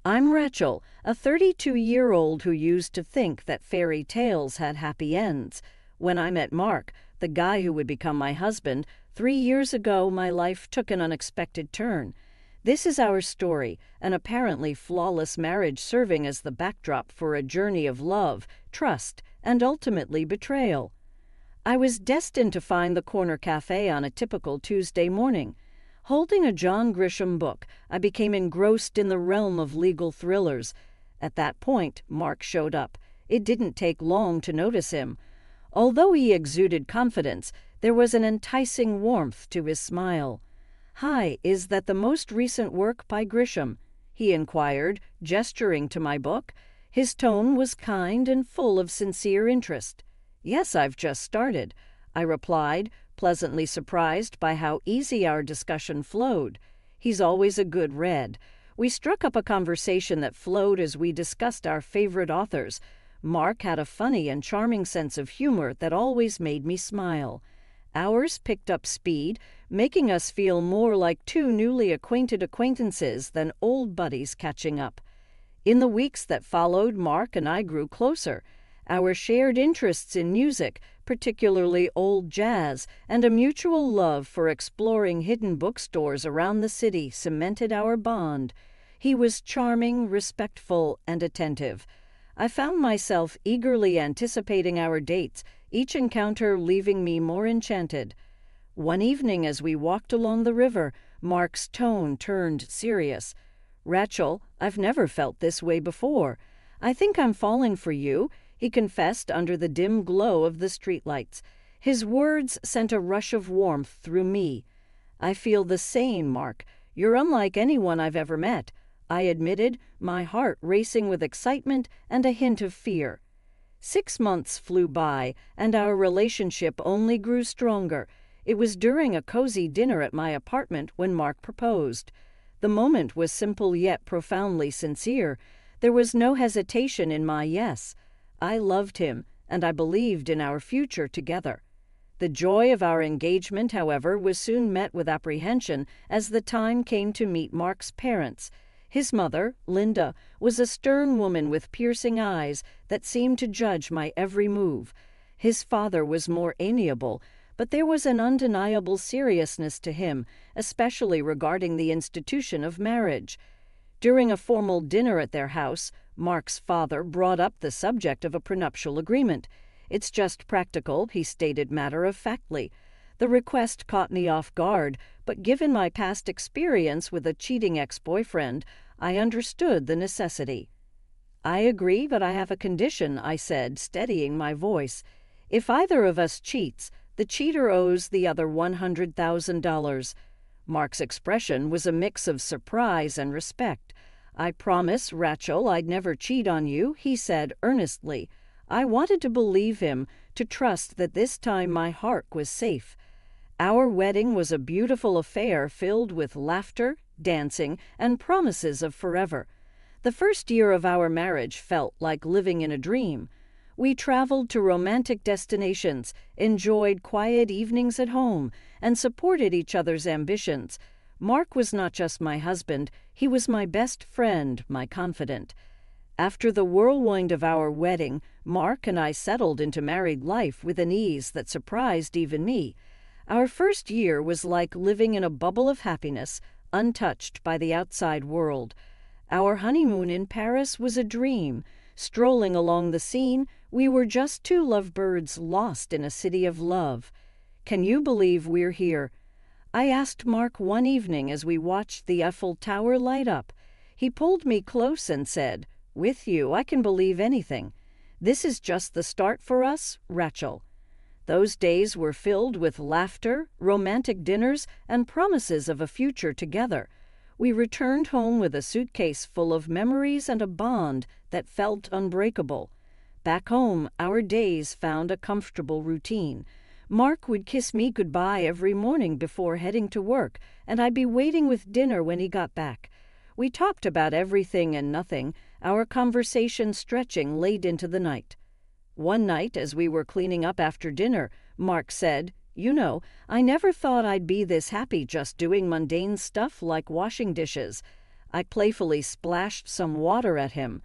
I'm Rachel, a 32-year-old who used to think that fairy tales had happy ends. When I met Mark, the guy who would become my husband, 3 years ago, my life took an unexpected turn. This is our story, an apparently flawless marriage serving as the backdrop for a journey of love, trust, and ultimately betrayal. I was destined to find the corner cafe on a typical Tuesday morning. Holding a John Grisham book, I became engrossed in the realm of legal thrillers. At that point, Mark showed up. It didn't take long to notice him. Although he exuded confidence, there was an enticing warmth to his smile. "Hi, is that the most recent work by Grisham?" he inquired, gesturing to my book. His tone was kind and full of sincere interest. "Yes, I've just started," I replied, pleasantly surprised by how easy our discussion flowed. He's always a good read. We struck up a conversation that flowed as we discussed our favorite authors. Mark had a funny and charming sense of humor that always made me smile. Ours picked up speed, making us feel more like two newly acquainted acquaintances than old buddies catching up. In the weeks that followed, Mark and I grew closer. Our shared interests in music, particularly old jazz, and a mutual love for exploring hidden bookstores around the city cemented our bond. He was charming, respectful, and attentive. I found myself eagerly anticipating our dates, each encounter leaving me more enchanted. One evening as we walked along the river, Mark's tone turned serious. "Rachel, I've never felt this way before. I think I'm falling for you," he confessed under the dim glow of the streetlights. His words sent a rush of warmth through me. "I feel the same, Mark. You're unlike anyone I've ever met," I admitted, my heart racing with excitement and a hint of fear. 6 months flew by, and our relationship only grew stronger. It was during a cozy dinner at my apartment when Mark proposed. The moment was simple yet profoundly sincere. There was no hesitation in my yes. I loved him, and I believed in our future together. The joy of our engagement, however, was soon met with apprehension as the time came to meet Mark's parents. His mother, Linda, was a stern woman with piercing eyes that seemed to judge my every move. His father was more amiable, but there was an undeniable seriousness to him, especially regarding the institution of marriage. During a formal dinner at their house, Mark's father brought up the subject of a prenuptial agreement. "It's just practical," he stated matter-of-factly. The request caught me off guard, but given my past experience with a cheating ex-boyfriend, I understood the necessity. "I agree, but I have a condition," I said, steadying my voice. "If either of us cheats, the cheater owes the other $100,000. Mark's expression was a mix of surprise and respect. "I promise, Rachel, I'd never cheat on you," he said earnestly. I wanted to believe him, to trust that this time my heart was safe. Our wedding was a beautiful affair filled with laughter, dancing, and promises of forever. The first year of our marriage felt like living in a dream. We traveled to romantic destinations, enjoyed quiet evenings at home, and supported each other's ambitions. Mark was not just my husband, he was my best friend, my confidant. After the whirlwind of our wedding, Mark and I settled into married life with an ease that surprised even me. Our first year was like living in a bubble of happiness, untouched by the outside world. Our honeymoon in Paris was a dream. Strolling along the Seine, we were just two lovebirds lost in a city of love. "Can you believe we're here?" I asked Mark one evening as we watched the Eiffel Tower light up. He pulled me close and said, "With you, I can believe anything. This is just the start for us, Rachel." Those days were filled with laughter, romantic dinners, and promises of a future together. We returned home with a suitcase full of memories and a bond that felt unbreakable. Back home, our days found a comfortable routine. Mark would kiss me goodbye every morning before heading to work, and I'd be waiting with dinner when he got back. We talked about everything and nothing, our conversation stretching late into the night. One night, as we were cleaning up after dinner, Mark said, "You know, I never thought I'd be this happy just doing mundane stuff like washing dishes." I playfully splashed some water at him.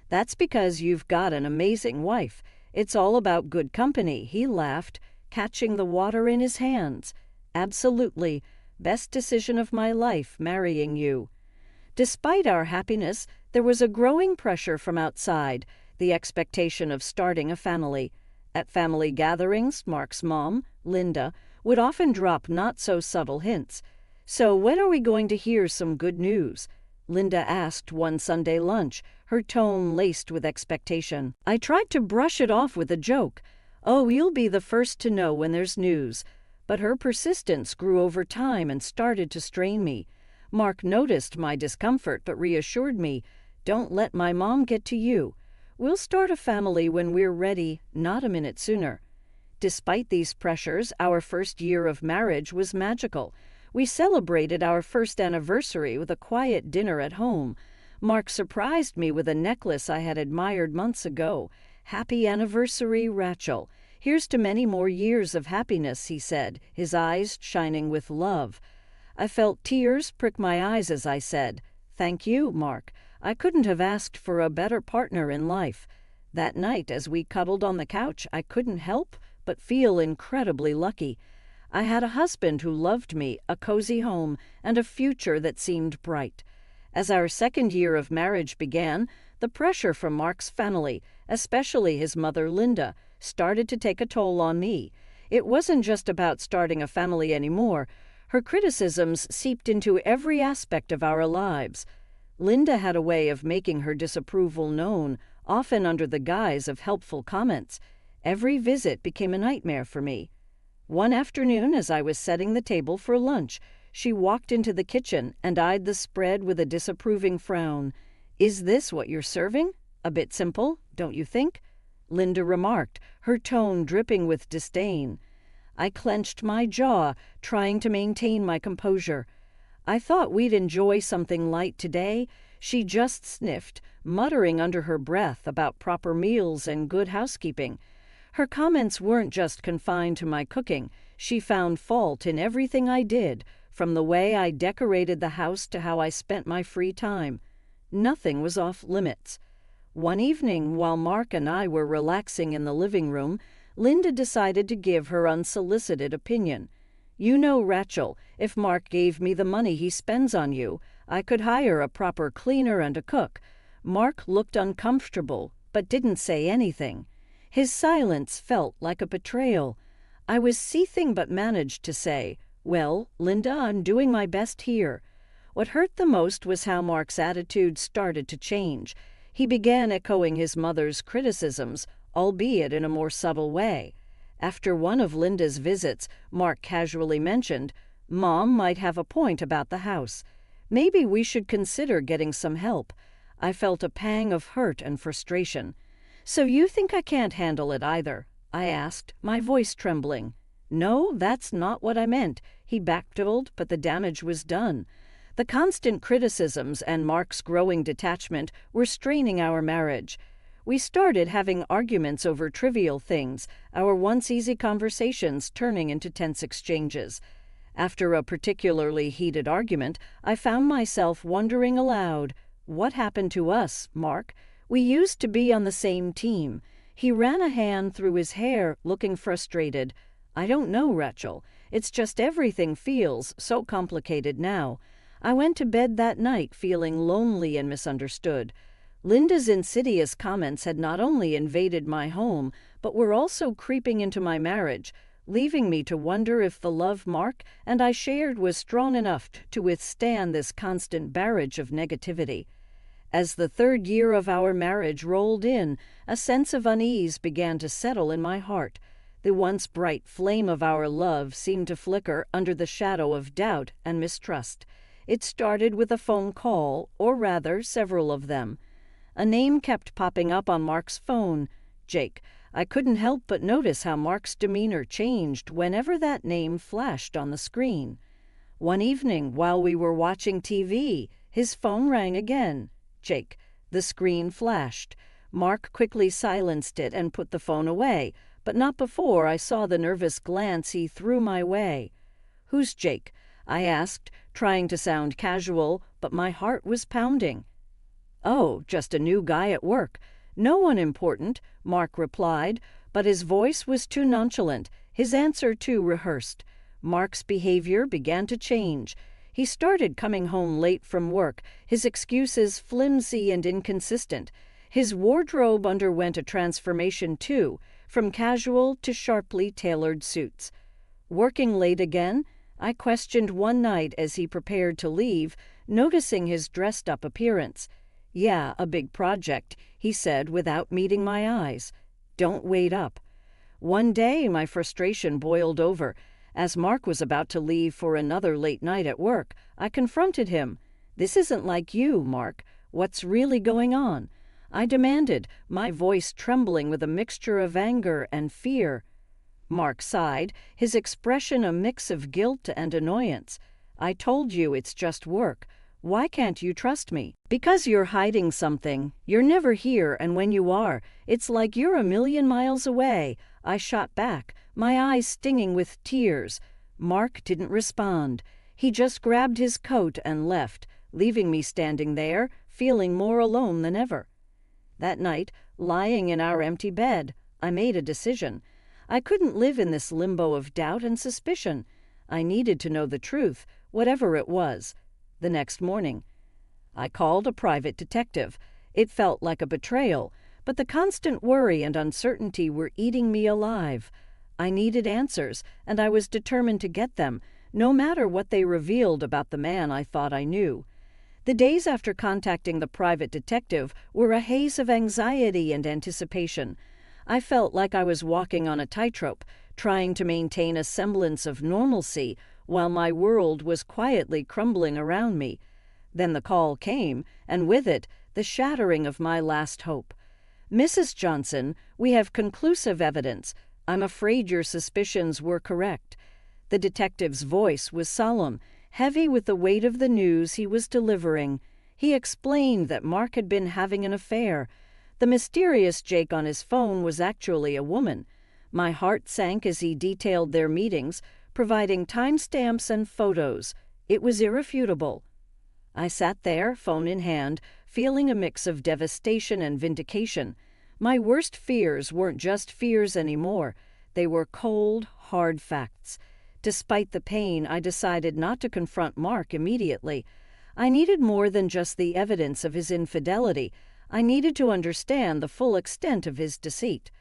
"That's because you've got an amazing wife. It's all about good company," he laughed, catching the water in his hands. "Absolutely. Best decision of my life, marrying you." Despite our happiness, there was a growing pressure from outside, the expectation of starting a family. At family gatherings, Mark's mom, Linda, would often drop not-so-subtle hints. "So when are we going to hear some good news?" Linda asked one Sunday lunch, her tone laced with expectation. I tried to brush it off with a joke. "Oh, you'll be the first to know when there's news." But her persistence grew over time and started to strain me. Mark noticed my discomfort but reassured me, "Don't let my mom get to you. We'll start a family when we're ready, not a minute sooner." Despite these pressures, our first year of marriage was magical. We celebrated our first anniversary with a quiet dinner at home. Mark surprised me with a necklace I had admired months ago. "Happy anniversary, Rachel. Here's to many more years of happiness," he said, his eyes shining with love. I felt tears prick my eyes as I said, "Thank you, Mark. I couldn't have asked for a better partner in life." That night, as we cuddled on the couch, I couldn't help but feel incredibly lucky. I had a husband who loved me, a cozy home, and a future that seemed bright. As our second year of marriage began, the pressure from Mark's family, especially his mother Linda, started to take a toll on me. It wasn't just about starting a family anymore. Her criticisms seeped into every aspect of our lives. Linda had a way of making her disapproval known, often under the guise of helpful comments. Every visit became a nightmare for me. One afternoon, as I was setting the table for lunch, she walked into the kitchen and eyed the spread with a disapproving frown. "Is this what you're serving? A bit simple, don't you think?" Linda remarked, her tone dripping with disdain. I clenched my jaw, trying to maintain my composure. "I thought we'd enjoy something light today." She just sniffed, muttering under her breath about proper meals and good housekeeping. Her comments weren't just confined to my cooking. She found fault in everything I did, from the way I decorated the house to how I spent my free time. Nothing was off limits. One evening, while Mark and I were relaxing in the living room, Linda decided to give her unsolicited opinion. "You know, Rachel, if Mark gave me the money he spends on you, I could hire a proper cleaner and a cook." Mark looked uncomfortable, but didn't say anything. His silence felt like a betrayal. I was seething but managed to say, "Well, Linda, I'm doing my best here." What hurt the most was how Mark's attitude started to change. He began echoing his mother's criticisms, albeit in a more subtle way. After one of Linda's visits, Mark casually mentioned, "Mom might have a point about the house. Maybe we should consider getting some help." I felt a pang of hurt and frustration. "So you think I can't handle it either?" I asked, my voice trembling. "No, that's not what I meant," he backpedaled, but the damage was done. The constant criticisms and Mark's growing detachment were straining our marriage. We started having arguments over trivial things, our once easy conversations turning into tense exchanges. After a particularly heated argument, I found myself wondering aloud, "What happened to us, Mark? We used to be on the same team." He ran a hand through his hair, looking frustrated. "I don't know, Rachel. It's just everything feels so complicated now." I went to bed that night feeling lonely and misunderstood. Linda's insidious comments had not only invaded my home, but were also creeping into my marriage, leaving me to wonder if the love Mark and I shared was strong enough to withstand this constant barrage of negativity. As the third year of our marriage rolled in, a sense of unease began to settle in my heart. The once bright flame of our love seemed to flicker under the shadow of doubt and mistrust. It started with a phone call, or rather, several of them. A name kept popping up on Mark's phone, Jake. I couldn't help but notice how Mark's demeanor changed whenever that name flashed on the screen. One evening, while we were watching TV, his phone rang again. Jake. The screen flashed. Mark quickly silenced it and put the phone away, but not before I saw the nervous glance he threw my way. "Who's Jake?" I asked, trying to sound casual, but my heart was pounding. "Oh, just a new guy at work. No one important," Mark replied, but his voice was too nonchalant, his answer too rehearsed. Mark's behavior began to change. He started coming home late from work, his excuses flimsy and inconsistent. His wardrobe underwent a transformation too, from casual to sharply tailored suits. Working late again? I questioned one night as he prepared to leave, noticing his dressed-up appearance. "Yeah, a big project," he said without meeting my eyes. "Don't wait up." One day my frustration boiled over. As Mark was about to leave for another late night at work, I confronted him. "This isn't like you, Mark. What's really going on?" I demanded, my voice trembling with a mixture of anger and fear. Mark sighed, his expression a mix of guilt and annoyance. "I told you it's just work. Why can't you trust me?" "Because you're hiding something. You're never here, and when you are, it's like you're a million miles away," I shot back, my eyes stinging with tears. Mark didn't respond. He just grabbed his coat and left, leaving me standing there, feeling more alone than ever. That night, lying in our empty bed, I made a decision. I couldn't live in this limbo of doubt and suspicion. I needed to know the truth, whatever it was. The next morning, I called a private detective. It felt like a betrayal, but the constant worry and uncertainty were eating me alive. I needed answers, and I was determined to get them, no matter what they revealed about the man I thought I knew. The days after contacting the private detective were a haze of anxiety and anticipation. I felt like I was walking on a tightrope, trying to maintain a semblance of normalcy while my world was quietly crumbling around me. Then the call came, and with it, the shattering of my last hope. "Mrs. Johnson, we have conclusive evidence. I'm afraid your suspicions were correct." The detective's voice was solemn, heavy with the weight of the news he was delivering. He explained that Mark had been having an affair. The mysterious Jake on his phone was actually a woman. My heart sank as he detailed their meetings, providing timestamps and photos. It was irrefutable. I sat there, phone in hand, feeling a mix of devastation and vindication. My worst fears weren't just fears anymore. They were cold, hard facts. Despite the pain, I decided not to confront Mark immediately. I needed more than just the evidence of his infidelity. I needed to understand the full extent of his deceit.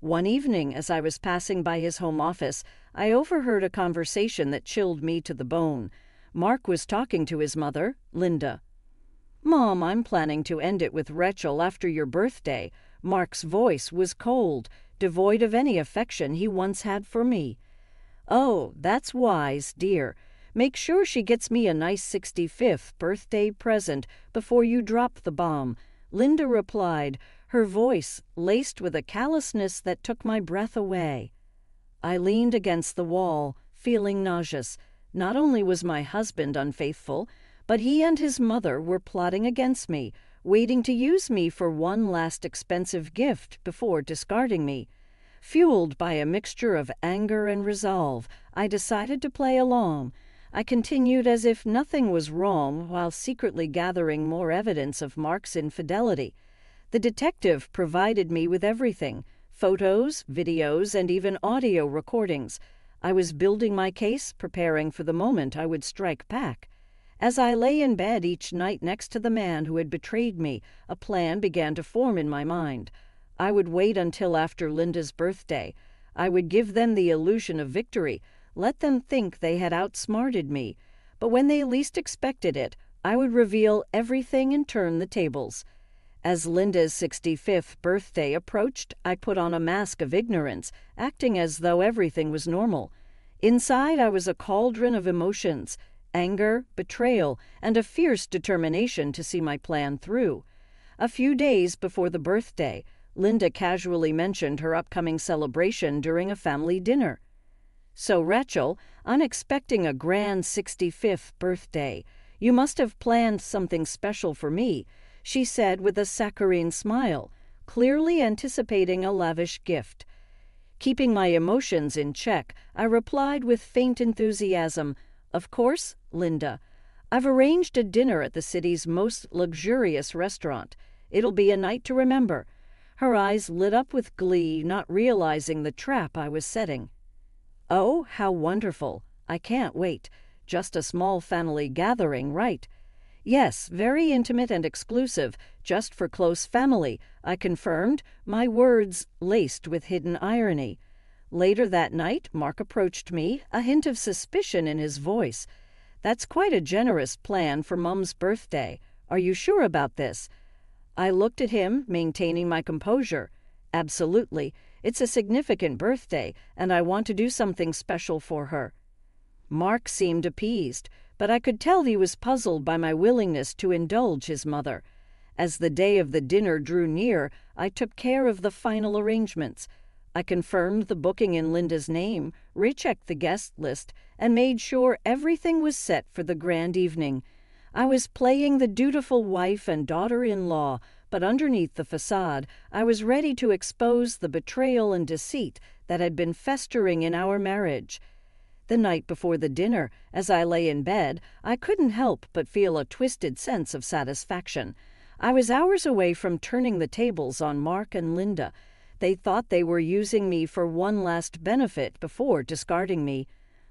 One evening, as I was passing by his home office, I overheard a conversation that chilled me to the bone. Mark was talking to his mother, Linda. "Mom, I'm planning to end it with Rachel after your birthday." Mark's voice was cold, devoid of any affection he once had for me. "Oh, that's wise, dear. Make sure she gets me a nice 65th birthday present before you drop the bomb," Linda replied, her voice laced with a callousness that took my breath away. I leaned against the wall, feeling nauseous. Not only was my husband unfaithful, but he and his mother were plotting against me, waiting to use me for one last expensive gift before discarding me. Fueled by a mixture of anger and resolve, I decided to play along. I continued as if nothing was wrong while secretly gathering more evidence of Mark's infidelity. The detective provided me with everything: photos, videos, and even audio recordings. I was building my case, preparing for the moment I would strike back. As I lay in bed each night next to the man who had betrayed me, a plan began to form in my mind. I would wait until after Linda's birthday. I would give them the illusion of victory, let them think they had outsmarted me. But when they least expected it, I would reveal everything and turn the tables. As Linda's 65th birthday approached, I put on a mask of ignorance, acting as though everything was normal. Inside, I was a cauldron of emotions: anger, betrayal, and a fierce determination to see my plan through. A few days before the birthday, Linda casually mentioned her upcoming celebration during a family dinner. "So, Rachel, I'm expecting a grand 65th birthday. You must have planned something special for me," she said with a saccharine smile, clearly anticipating a lavish gift. Keeping my emotions in check, I replied with faint enthusiasm, Of course, Linda. I've arranged a dinner at the city's most luxurious restaurant. It'll be a night to remember. Her eyes lit up with glee, not realizing the trap I was setting. Oh, how wonderful. I can't wait. Just a small family gathering, right? Yes, very intimate and exclusive, just for close family, I confirmed, my words laced with hidden irony. Later that night, Mark approached me, a hint of suspicion in his voice. That's quite a generous plan for Mum's birthday. Are you sure about this? I looked at him, maintaining my composure. Absolutely. It's a significant birthday, and I want to do something special for her. Mark seemed appeased, but I could tell he was puzzled by my willingness to indulge his mother. As the day of the dinner drew near, I took care of the final arrangements. I confirmed the booking in Linda's name, rechecked the guest list, and made sure everything was set for the grand evening. I was playing the dutiful wife and daughter-in-law, but underneath the facade, I was ready to expose the betrayal and deceit that had been festering in our marriage. The night before the dinner, as I lay in bed, I couldn't help but feel a twisted sense of satisfaction. I was hours away from turning the tables on Mark and Linda. They thought they were using me for one last benefit before discarding me.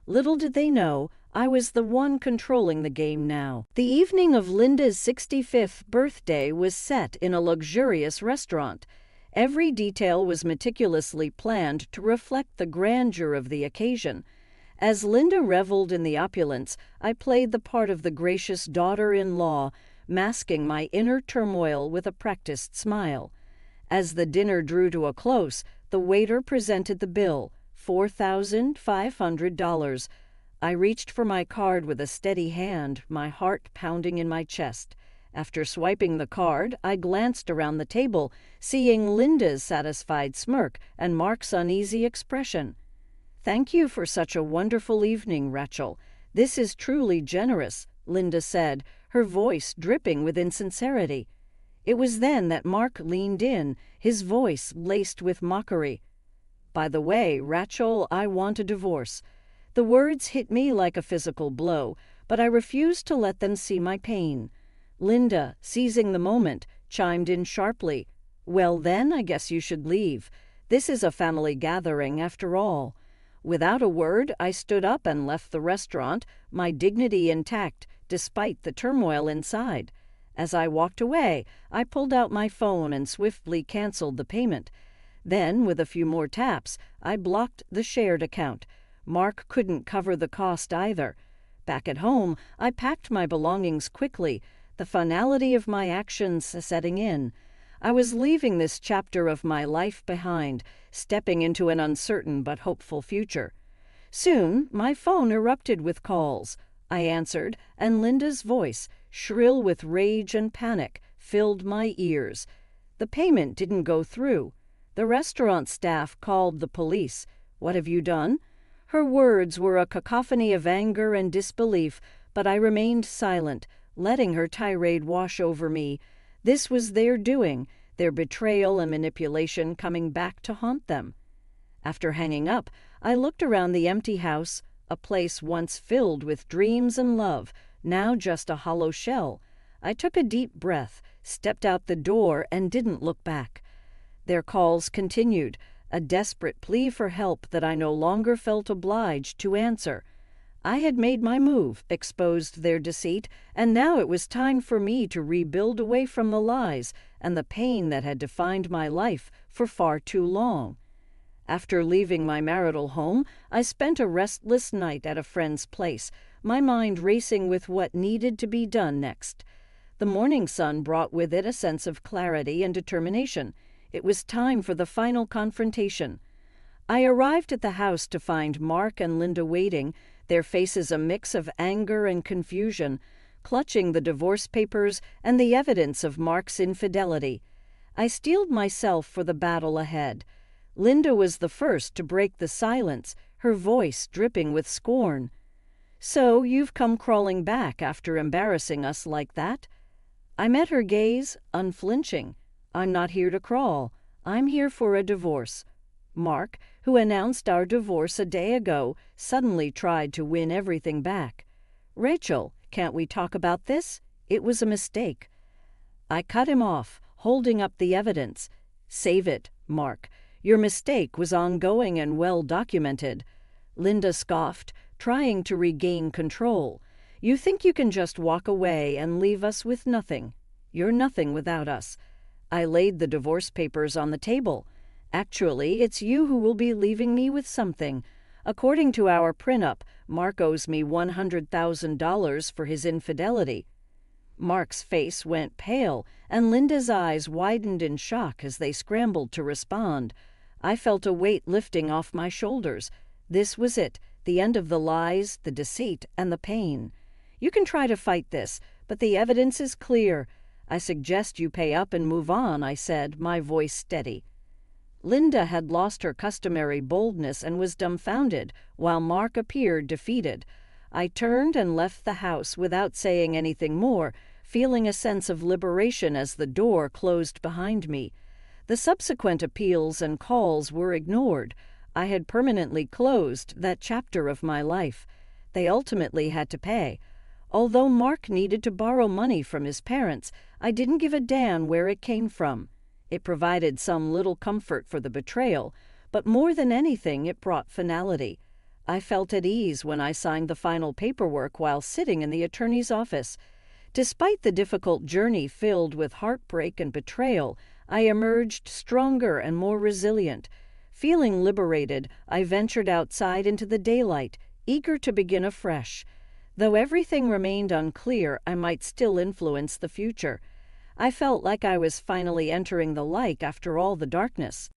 Little did they know, I was the one controlling the game now. The evening of Linda's 65th birthday was set in a luxurious restaurant. Every detail was meticulously planned to reflect the grandeur of the occasion. As Linda reveled in the opulence, I played the part of the gracious daughter-in-law, masking my inner turmoil with a practiced smile. As the dinner drew to a close, the waiter presented the bill, $4,500. I reached for my card with a steady hand, my heart pounding in my chest. After swiping the card, I glanced around the table, seeing Linda's satisfied smirk and Mark's uneasy expression. "Thank you for such a wonderful evening, Rachel. This is truly generous," Linda said, her voice dripping with insincerity. It was then that Mark leaned in, his voice laced with mockery. "By the way, Rachel, I want a divorce." The words hit me like a physical blow, but I refused to let them see my pain. Linda, seizing the moment, chimed in sharply. "Well then, I guess you should leave. This is a family gathering, after all." Without a word, I stood up and left the restaurant, my dignity intact, despite the turmoil inside. As I walked away, I pulled out my phone and swiftly canceled the payment. Then, with a few more taps, I blocked the shared account. Mark couldn't cover the cost either. Back at home, I packed my belongings quickly, the finality of my actions setting in. I was leaving this chapter of my life behind, stepping into an uncertain but hopeful future. Soon, my phone erupted with calls. I answered, and Linda's voice, shrill with rage and panic, filled my ears. The payment didn't go through. The restaurant staff called the police. "What have you done?" Her words were a cacophony of anger and disbelief, but I remained silent, letting her tirade wash over me. This was their doing, their betrayal and manipulation coming back to haunt them. After hanging up, I looked around the empty house, a place once filled with dreams and love, now just a hollow shell. I took a deep breath, stepped out the door, and didn't look back. Their calls continued, a desperate plea for help that I no longer felt obliged to answer. I had made my move, exposed their deceit, and now it was time for me to rebuild away from the lies and the pain that had defined my life for far too long. After leaving my marital home, I spent a restless night at a friend's place, my mind racing with what needed to be done next. The morning sun brought with it a sense of clarity and determination. It was time for the final confrontation. I arrived at the house to find Mark and Linda waiting, their faces a mix of anger and confusion, clutching the divorce papers and the evidence of Mark's infidelity. I steeled myself for the battle ahead. Linda was the first to break the silence, her voice dripping with scorn. "So you've come crawling back after embarrassing us like that?" I met her gaze, unflinching. "I'm not here to crawl. I'm here for a divorce." Mark, who announced our divorce a day ago, suddenly tried to win everything back. "Rachel, can't we talk about this? It was a mistake." I cut him off, holding up the evidence. "Save it, Mark. Your mistake was ongoing and well documented." Linda scoffed, trying to regain control. "You think you can just walk away and leave us with nothing. You're nothing without us." I laid the divorce papers on the table. "Actually, it's you who will be leaving me with something. According to our prenup, Mark owes me $100,000 for his infidelity." Mark's face went pale, and Linda's eyes widened in shock as they scrambled to respond. I felt a weight lifting off my shoulders. This was it, the end of the lies, the deceit, and the pain. "You can try to fight this, but the evidence is clear. I suggest you pay up and move on," I said, my voice steady. Linda had lost her customary boldness and was dumbfounded, while Mark appeared defeated. I turned and left the house without saying anything more, feeling a sense of liberation as the door closed behind me. The subsequent appeals and calls were ignored. I had permanently closed that chapter of my life. They ultimately had to pay. Although Mark needed to borrow money from his parents, I didn't give a damn where it came from. It provided some little comfort for the betrayal, but more than anything it brought finality. I felt at ease when I signed the final paperwork while sitting in the attorney's office. Despite the difficult journey filled with heartbreak and betrayal, I emerged stronger and more resilient. Feeling liberated, I ventured outside into the daylight, eager to begin afresh. Though everything remained unclear, I might still influence the future. I felt like I was finally entering the light after all the darkness.